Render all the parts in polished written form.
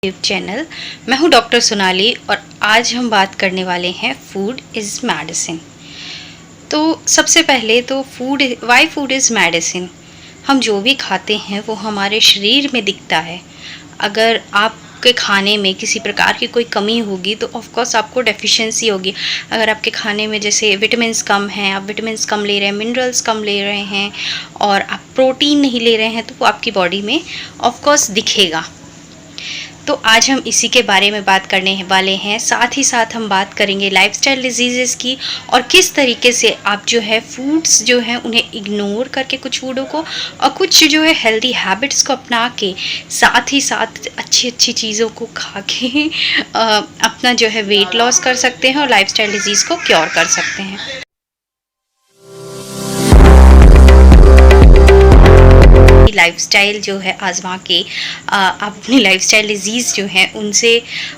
YouTube channel. मैं हूं doctor Sonali और आज हम बात करने वाले हैं फूड इज़ मेडिसिन। तो सबसे पहले तो वाई फूड इज़ मेडिसिन। हम जो भी खाते हैं वो हमारे शरीर में दिखता है। अगर आपके खाने में किसी प्रकार की कोई कमी होगी तो ऑफ कोर्स आपको डेफिशिएंसी होगी। अगर आपके खाने में जैसे विटामिन्स कम हैं, आप विटामिन्स कम ले रहे हैं, मिनरल्स कम ले रहे हैं और आप प्रोटीन नहीं ले रहे हैं, तो वो आपकी बॉडी में ऑफ कोर्स दिखेगा। तो आज हम इसी के बारे में बात करने वाले हैं। साथ ही साथ हम बात करेंगे लाइफस्टाइल डिजीज़ेज़ की और किस तरीके से आप जो है फूड्स जो हैं उन्हें इग्नोर करके कुछ फूडों को और कुछ जो है हेल्दी हैबिट्स को अपना के साथ ही साथ अच्छी अच्छी चीज़ों को खा के अपना जो है वेट लॉस कर सकते हैं और लाइफस्टाइल डिजीज़ को क्योर कर सकते हैं। लाइफस्टाइल जो है आजमा के आप अपनी लाइफस्टाइल डिजीज़ जो हैं उनसे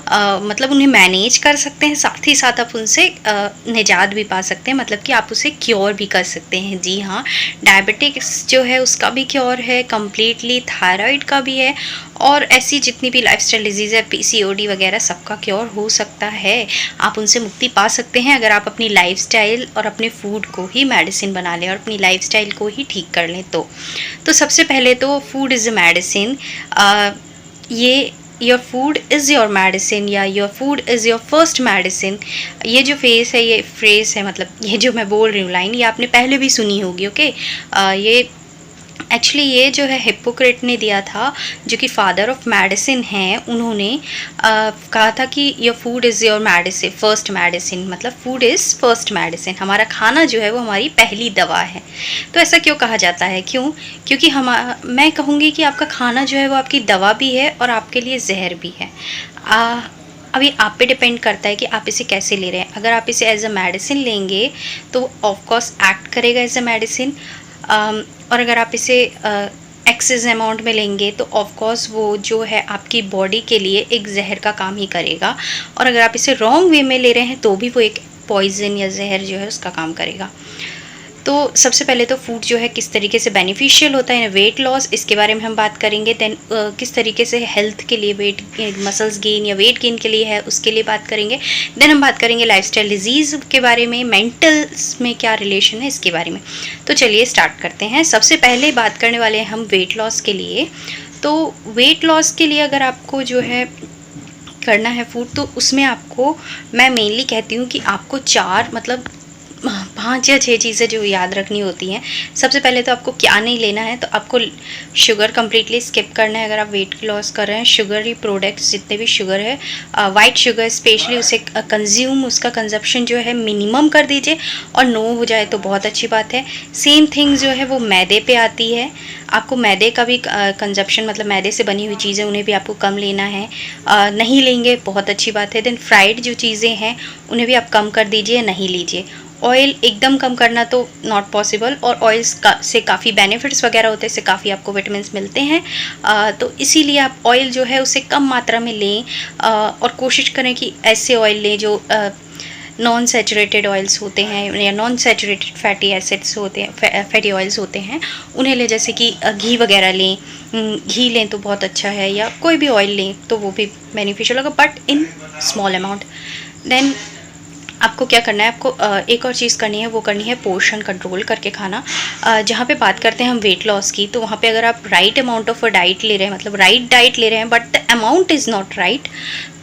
मतलब उन्हें मैनेज कर सकते हैं, साथ ही साथ आप उनसे निजात भी पा सकते हैं, मतलब कि आप उसे क्योर भी कर सकते हैं। जी हाँ, डायबिटिक्स जो है उसका भी क्योर है कम्प्लीटली, थायराइड का भी है और ऐसी जितनी भी लाइफस्टाइल डिजीज़ है, पीसीओडी वगैरह, सबका क्योर हो सकता है। आप उनसे मुक्ति पा सकते हैं अगर आप अपनी लाइफस्टाइल और अपने फूड को ही मेडिसिन बना लें और अपनी लाइफस्टाइल को ही ठीक कर लें। तो सबसे पहले तो फूड इज़ अ मेडिसिन। ये your food is your medicine या your food is your first medicine, ये जो फ्रेज़ है, मतलब ये जो मैं बोल रही हूँ लाइन, ये आपने पहले भी सुनी होगी। ओके, ये एक्चुअली ये जो है हिप्पोक्रेट ने दिया था, जो कि फादर ऑफ मेडिसिन हैं। उन्होंने कहा था कि your food is your medicine, first medicine, मतलब फूड इज़ फर्स्ट मेडिसिन। हमारा खाना जो है वो हमारी पहली दवा है। तो ऐसा क्यों कहा जाता है? क्योंकि मैं कहूँगी कि आपका खाना जो है वो आपकी दवा भी है और आपके लिए जहर भी है। अभी आप पे डिपेंड करता है कि आप इसे कैसे ले रहे हैं। अगर आप इसे एज अ मेडिसिन लेंगे तो ऑफकोर्स एक्ट करेगा एज अ मेडिसिन, और अगर आप इसे एक्सेस अमाउंट में लेंगे तो ऑफ कोर्स वो जो है आपकी बॉडी के लिए एक जहर का काम ही करेगा, और अगर आप इसे रॉन्ग वे में ले रहे हैं तो भी वो एक पॉइजन या जहर जो है उसका काम करेगा। तो सबसे पहले तो फूड जो है किस तरीके से बेनिफिशियल होता है वेट लॉस, इसके बारे में हम बात करेंगे। देन किस तरीके से हेल्थ के लिए, वेट मसल्स गेन या वेट गेन के लिए है, उसके लिए बात करेंगे। देन हम बात करेंगे लाइफस्टाइल डिजीज़ के बारे में, मेंटल्स में क्या रिलेशन है इसके बारे में। तो चलिए स्टार्ट करते हैं। सबसे पहले बात करने वाले हैं हम वेट लॉस के लिए। तो वेट लॉस के लिए अगर आपको जो है करना है फूड, तो उसमें आपको मैं मेनली कहती हूँ कि आपको 5 या 6 चीज़ें जो याद रखनी होती हैं। सबसे पहले तो आपको क्या नहीं लेना है, तो आपको शुगर कम्प्लीटली स्किप करना है। अगर आप वेट लॉस कर रहे हैं, शुगरी प्रोडक्ट्स जितने भी शुगर है, वाइट शुगर स्पेशली, उसे उसका कंजप्शन जो है मिनिमम कर दीजिए, और नो हो जाए तो बहुत अच्छी बात है। सेम थिंग जो है वो मैदे पे आती है। आपको मैदे का भी कंजप्शन, मतलब मैदे से बनी हुई चीज़ें, उन्हें भी आपको कम लेना है। नहीं लेंगे बहुत अच्छी बात है। देन फ्राइड जो चीज़ें हैं उन्हें भी आप कम कर दीजिए, नहीं लीजिए। ऑयल एकदम कम करना तो नॉट पॉसिबल, और ऑयल्स से काफ़ी बेनिफिट्स वगैरह होते हैं, इससे काफ़ी आपको विटामिन्स मिलते हैं। तो इसीलिए आप ऑयल जो है उसे कम मात्रा में लें, और कोशिश करें कि ऐसे ऑयल लें जो नॉन सैचुरेटेड ऑयल्स होते हैं या नॉन सैचुरेटेड फैटी एसिड्स होते हैं, फैटी ऑयल्स होते हैं, उन्हें लें। जैसे कि घी वगैरह लें, घी लें तो बहुत अच्छा है, या कोई भी ऑयल लें तो वो भी बेनिफिशियल होगा, but in small amount. Then आपको क्या करना है, आपको एक और चीज़ करनी है, वो करनी है पोर्शन कंट्रोल करके खाना। जहाँ पे बात करते हैं हम वेट लॉस की, तो वहाँ पे अगर आप राइट अमाउंट ऑफ डाइट ले रहे हैं, मतलब राइट डाइट ले रहे हैं, but the amount is not right,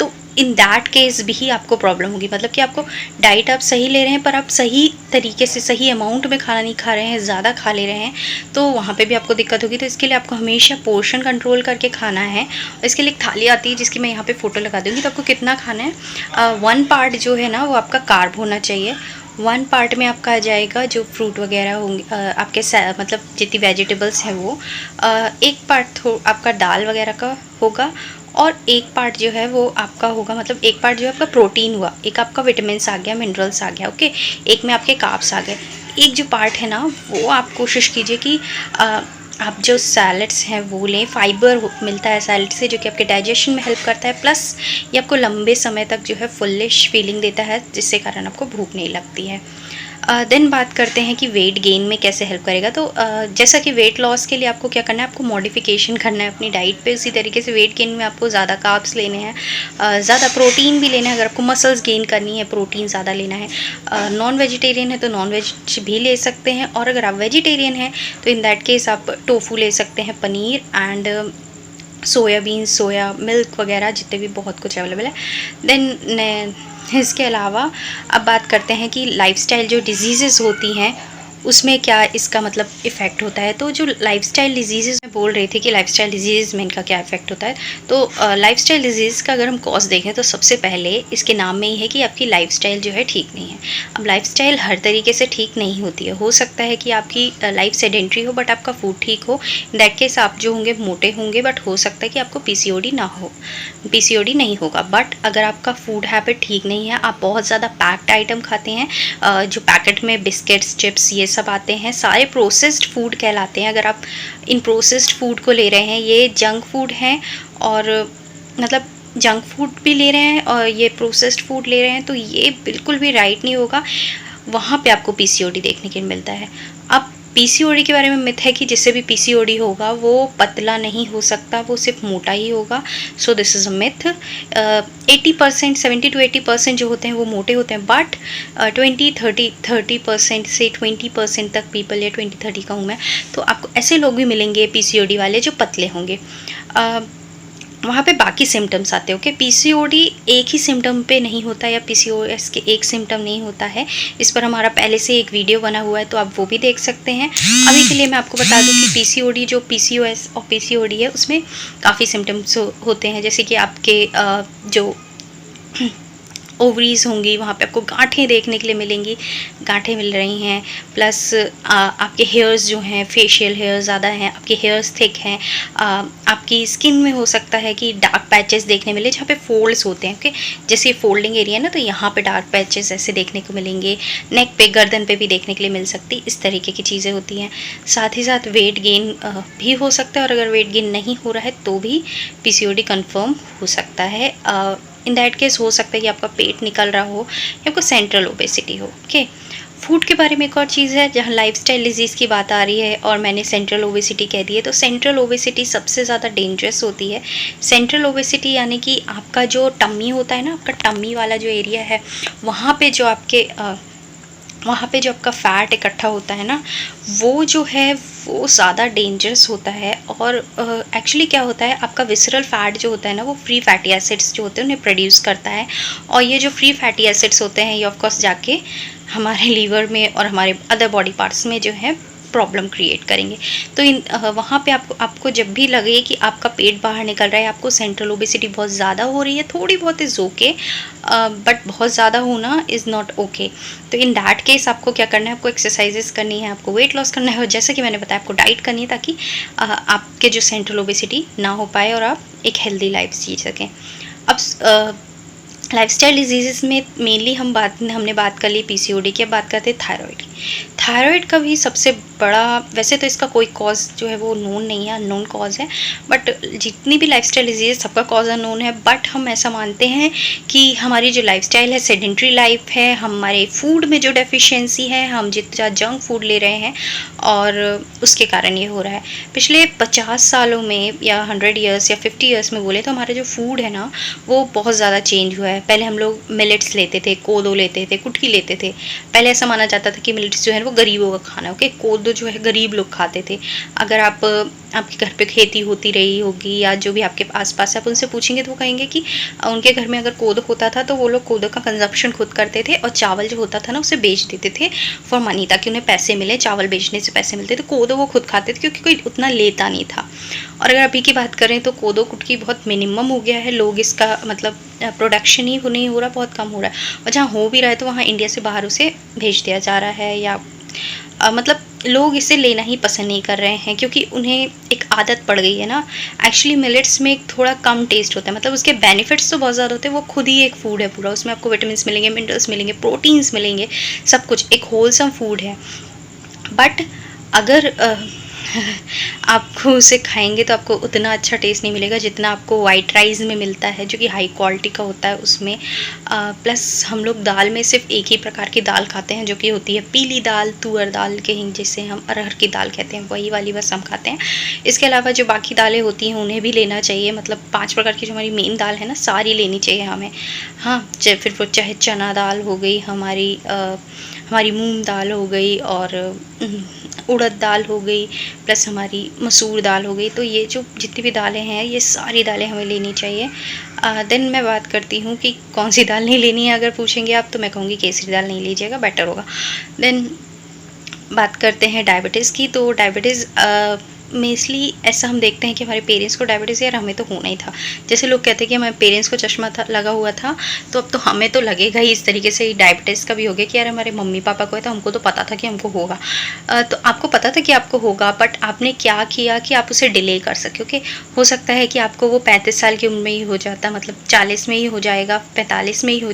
तो इन दैट केस भी आपको प्रॉब्लम होगी। मतलब कि आपको डाइट आप सही ले रहे हैं पर आप सही तरीके से सही अमाउंट में खाना नहीं खा रहे हैं, ज़्यादा खा ले रहे हैं, तो वहाँ पे भी आपको दिक्कत होगी। तो इसके लिए आपको हमेशा पोर्शन कंट्रोल करके खाना है। इसके लिए एक थाली आती है जिसकी मैं यहाँ पे फ़ोटो लगा दूँगी। तो आपको कितना खाना है, 1 पार्ट जो है ना वो आपका कार्ब होना चाहिए। 1 पार्ट में आपका आ जाएगा जो फ्रूट वगैरह होंगे, आपके मतलब जितनी वेजिटेबल्स हैं वो, 1 पार्ट आपका दाल वगैरह का होगा, और 1 पार्ट जो है वो आपका होगा, मतलब 1 पार्ट जो है आपका प्रोटीन हुआ, एक आपका विटामिन्स आ गया, मिनरल्स आ गया, ओके, एक में आपके कार्ब्स आ गए। एक जो पार्ट है ना वो आप कोशिश कीजिए कि आप जो सैलड्स हैं वो लें। फाइबर मिलता है सैलड से, जो कि आपके डाइजेशन में हेल्प करता है, प्लस ये आपको लंबे समय तक जो है फुल्लिश फीलिंग देता है, जिससे कारण आपको भूख नहीं लगती है। देन बात करते हैं कि वेट गेन में कैसे हेल्प करेगा। तो जैसा कि वेट लॉस के लिए आपको क्या करना है, आपको मॉडिफिकेशन करना है अपनी डाइट पे। उसी तरीके से वेट गेन में आपको ज़्यादा कार्ब्स लेने हैं, ज़्यादा प्रोटीन भी लेना है। अगर आपको मसल्स गेन करनी है, प्रोटीन ज़्यादा लेना है। नॉन वेजिटेरियन है तो नॉन वेज भी ले सकते हैं, और अगर आप वेजिटेरियन हैं तो इन दैट केस आप टोफू ले सकते हैं, paneer and soybean, soya milk वगैरह, जितने भी बहुत कुछ अवेलेबल है। देन इसके अलावा अब बात करते हैं कि लाइफस्टाइल जो डिजीज़ेज़ होती हैं उसमें क्या इसका मतलब इफ़ेक्ट होता है। तो जो लाइफस्टाइल डिजीज़ेज़ मैं बोल रही थी कि लाइफस्टाइल डिजीज़ में इनका क्या इफ़ेक्ट होता है, तो लाइफस्टाइल डिजीज़ का अगर हम कॉज देखें तो सबसे पहले इसके नाम में ही है कि आपकी लाइफस्टाइल जो है ठीक नहीं है। अब लाइफस्टाइल हर तरीके से ठीक नहीं होती है। हो सकता है कि आपकी लाइफ सेडेंट्री हो बट आपका फूड ठीक हो, इन दैट केस आप जो होंगे मोटे होंगे, बट हो सकता है कि आपको पीसीओडी ना हो, पीसीओडी नहीं होगा। बट अगर आपका फूड हैबिट ठीक नहीं है, आप बहुत ज़्यादा पैक्ड आइटम खाते हैं, जो पैकेट में बिस्किट्स, चिप्स ये सब आते हैं, सारे प्रोसेस्ड फूड कहलाते हैं। अगर आप इन प्रोसेस्ड फूड को ले रहे हैं, ये जंक फूड हैं, और मतलब जंक फूड भी ले रहे हैं और ये प्रोसेस्ड फूड ले रहे हैं, तो ये बिल्कुल भी राइट नहीं होगा। वहाँ पे आपको पीसीओडी देखने के मिलता है। अब पीसीओडी के बारे में मिथ है कि जिससे भी पीसीओडी होगा वो पतला नहीं हो सकता, वो सिर्फ मोटा ही होगा। So this is a myth. 80%, 70 to 80% जो होते हैं वो मोटे होते हैं, बट 30% से 20% तक पीपल, या 20-30 कहूँ मैं, तो आपको ऐसे लोग भी मिलेंगे पीसीओडी वाले जो पतले होंगे। वहाँ पे बाकी सिम्टम्स आते हैं। ओके, पीसीओडी एक ही सिम्टम पे नहीं होता, या पीसीओएस के एक सिम्टम नहीं होता है। इस पर हमारा पहले से एक वीडियो बना हुआ है, तो आप वो भी देख सकते हैं। अभी के लिए मैं आपको बता दूं कि पीसीओडी, जो पीसीओएस और पीसीओडी है, उसमें काफ़ी सिम्टम्स होते हैं। जैसे कि आपके जो ओवरीज होंगी, वहाँ पे आपको गांठें देखने के लिए मिलेंगी, गांठें मिल रही हैं। प्लस आपके हेयर्स जो हैं, फेशियल हेयर्स ज़्यादा हैं, आपके हेयर्स थिक हैं। आपकी स्किन में हो सकता है कि डार्क पैचेस देखने मिले जहाँ पे फोल्ड्स होते हैं। ओके, जैसे फोल्डिंग एरिया ना, तो यहाँ पे डार्क पैचेस ऐसे देखने को मिलेंगे। नेक पे, गर्दन पे भी देखने के लिए मिल सकती, इस तरीके की चीज़ें होती हैं। साथ ही साथ वेट गेन भी हो सकता है, और अगर वेट गेन नहीं हो रहा है तो भी पीसीओडी कन्फर्म हो सकता है। इन दैट केस हो सकता है कि आपका पेट निकल रहा हो, या आपको सेंट्रल ओबेसिटी हो। ओके, फूड के बारे में एक और चीज़ है, जहाँ लाइफस्टाइल डिजीज़ की बात आ रही है और मैंने सेंट्रल ओबेसिटी कह दी है, तो सेंट्रल ओबेसिटी सबसे ज़्यादा डेंजरस होती है। सेंट्रल ओबेसिटी यानी कि आपका जो टम्मी होता है ना, आपका टम्मी वाला जो एरिया है, वहाँ पे जो आपका फ़ैट इकट्ठा होता है ना, वो जो है वो ज़्यादा डेंजरस होता है। और एक्चुअली क्या होता है, आपका विसरल फैट जो होता है ना, वो फ्री फैटी एसिड्स जो होते हैं उन्हें प्रोड्यूस करता है। और ये जो फ्री फैटी एसिड्स होते हैं, ये ऑफकोर्स जाके हमारे लीवर में और हमारे अदर बॉडी पार्ट्स में जो है प्रॉब्लम क्रिएट करेंगे। तो वहाँ पे आपको जब भी लगे कि आपका पेट बाहर निकल रहा है, आपको सेंट्रल ओबेसिटी बहुत ज़्यादा हो रही है, थोड़ी बहुत इज़ ओके, बट बहुत ज़्यादा होना इज़ नॉट ओके। तो इन दैट केस आपको क्या करना है, आपको एक्सरसाइजेस करनी है, आपको वेट लॉस करना है, और जैसे कि मैंने बताया आपको डाइट करनी है, ताकि आपके जो सेंट्रल ओबेसिटी ना हो पाए और आप एक हेल्दी लाइफ जी सकें। अब लाइफस्टाइल डिजीज़ में मेनली हमने बात कर ली पीसीओडी की। अब बात करते हैं थायराइड की। थायराइड का भी सबसे बड़ा, वैसे तो इसका कोई कॉज जो है वो नोन नहीं है, अननोन कॉज है, बट जितनी भी लाइफस्टाइल डिजीज़ सबका कॉज अननोन है। बट हम ऐसा मानते हैं कि हमारी जो लाइफस्टाइल है, सेडेंट्री लाइफ है, हमारे फूड में जो डेफिशिएंसी है, हम जितना जंक फूड ले रहे हैं, और उसके कारण ये हो रहा है। पिछले 50 सालों में या 100 ईयर्स या 50 ईयर्स में बोले तो हमारा जो फूड है ना, वो बहुत ज़्यादा चेंज हुआ है। पहले हम लोग मिलेट्स लेते थे, कोदो लेते थे, कुटकी लेते थे। पहले ऐसा माना जाता था कि मिलेट्स जो है वो गरीबों का खाना है। ओके, कोदो जो है गरीब लोग खाते थे। अगर आपके घर पे खेती होती रही होगी, या जो भी आपके आसपास है, आप उनसे पूछेंगे तो वो कहेंगे कि उनके घर में अगर कोदो होता था तो वो लोग कोदो का कंजप्शन खुद करते थे, और चावल जो होता था ना उसे बेच देते थे फॉर मनी, ताकि उन्हें पैसे मिले। चावल बेचने से पैसे मिलते थे, कोदो वो खुद खाते थे क्योंकि कोई उतना लेता नहीं था। और अगर अभी की बात करें तो कोदो कुटकी बहुत मिनिमम हो गया है, लोग इसका मतलब प्रोडक्शन ही नहीं हो रहा, बहुत कम हो रहा है। और जहाँ हो भी रहा है तो वहाँ इंडिया से बाहर उसे भेज दिया जा रहा है, या मतलब लोग इसे लेना ही पसंद नहीं कर रहे हैं, क्योंकि उन्हें एक आदत पड़ गई है ना। एक्चुअली मिलेट्स में थोड़ा कम टेस्ट होता है, मतलब उसके बेनिफिट्स तो बहुत ज़्यादा होते हैं, वो खुद ही एक फूड है पूरा, उसमें आपको विटामिन मिलेंगे, मिनरल्स मिलेंगे, प्रोटीन्स मिलेंगे, सब कुछ एक होलसम फूड है। बट अगर आपको उसे खाएँगे तो आपको उतना अच्छा टेस्ट नहीं मिलेगा जितना आपको वाइट राइस में मिलता है, जो कि हाई क्वालिटी का होता है उसमें। प्लस हम लोग दाल में सिर्फ़ एक ही प्रकार की दाल खाते हैं, जो कि होती है पीली दाल, तुअर दाल कहीं जिसे हम अरहर की दाल कहते हैं, वही वाली बस हम खाते हैं। इसके अलावा जो बाकी दालें होती हैं उन्हें भी लेना चाहिए, मतलब 5 प्रकार की जो हमारी मेन दाल है ना, सारी लेनी चाहिए हमें। हाँ, फिर वो चाहे चना दाल हो गई हमारी मूँग दाल हो गई और उड़द दाल हो गई, प्लस हमारी मसूर दाल हो गई। तो ये जो जितनी भी दालें हैं, ये सारी दालें हमें लेनी चाहिए। देन मैं बात करती हूँ कि कौन-सी दाल नहीं लेनी है, अगर पूछेंगे आप, तो मैं कहूँगी केसरी दाल नहीं लीजिएगा, बेटर होगा। देन बात करते हैं डायबिटीज़ की, तो डायबिटीज़ मेनली ऐसा हम देखते हैं कि हमारे पेरेंट्स को डायबिटीज़ यार हमें तो होना ही था। जैसे लोग कहते हैं कि हमारे पेरेंट्स को चश्मा था लगा हुआ था, तो अब तो हमें तो लगेगा ही। इस तरीके से डायबिटीज़ का भी हो गया कि यार हमारे मम्मी-पापा को है तो हमको तो पता था कि हमको होगा। तो आपको पता था कि आपको होगा, बट आपने क्या किया कि आप उसे डिले कर सके, ओके? हो सकता है कि आपको वो 35 साल की उम्र में ही हो जाता, मतलब 40 में ही हो जाएगा, 45 में ही हो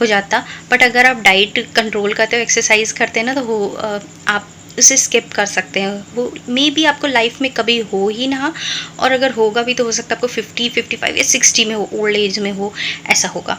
जाता। बट अगर आप डाइट कंट्रोल करते हो, एक्सरसाइज़ करते हैं ना, तो आप उसे स्किप कर सकते हैं। वो मे बी आपको लाइफ में कभी हो ही ना, और अगर होगा भी तो हो सकता है आपको 50, 55 या 60 में हो, ओल्ड एज में हो, ऐसा होगा।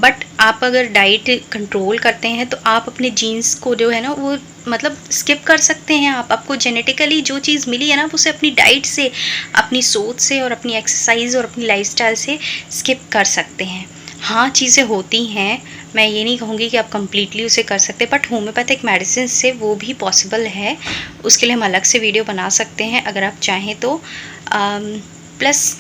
बट आप अगर डाइट कंट्रोल करते हैं तो आप अपने जीन्स को जो है ना वो मतलब स्किप कर सकते हैं। आपको जेनेटिकली जो चीज़ मिली है ना, आप उसे अपनी डाइट से, अपनी सोच से और अपनी एक्सरसाइज और अपनी लाइफस्टाइल से स्किप कर सकते हैं। हाँ, चीज़ें होती हैं, मैं ये नहीं कहूँगी कि आप कंप्लीटली उसे कर सकते, बट होम्योपैथिक मेडिसिन से वो भी पॉसिबल है। उसके लिए हम अलग से वीडियो बना सकते हैं अगर आप चाहें तो। प्लस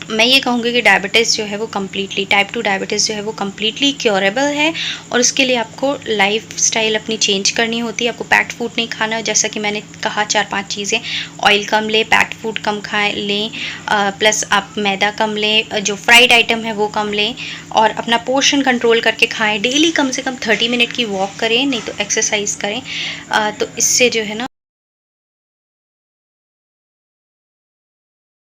मैं ये कहूँगी कि डायबिटीज़ जो है वो कम्प्लीटली, टाइप 2 डायबिटीज़ जो है वो कम्प्लीटली क्योरेबल है, और उसके लिए आपको लाइफ़स्टाइल अपनी चेंज करनी होती है। आपको पैक्ड फूड नहीं खाना, जैसा कि मैंने कहा 4-5 चीज़ें, ऑयल कम लें, पैक्ड फूड कम लें, प्लस आप मैदा कम लें, जो फ्राइड आइटम है वो कम लें, और अपना पोर्शन कंट्रोल करके खाएँ। डेली कम से कम 30 मिनट की वॉक करें, नहीं तो एक्सरसाइज करें। तो इससे जो है ना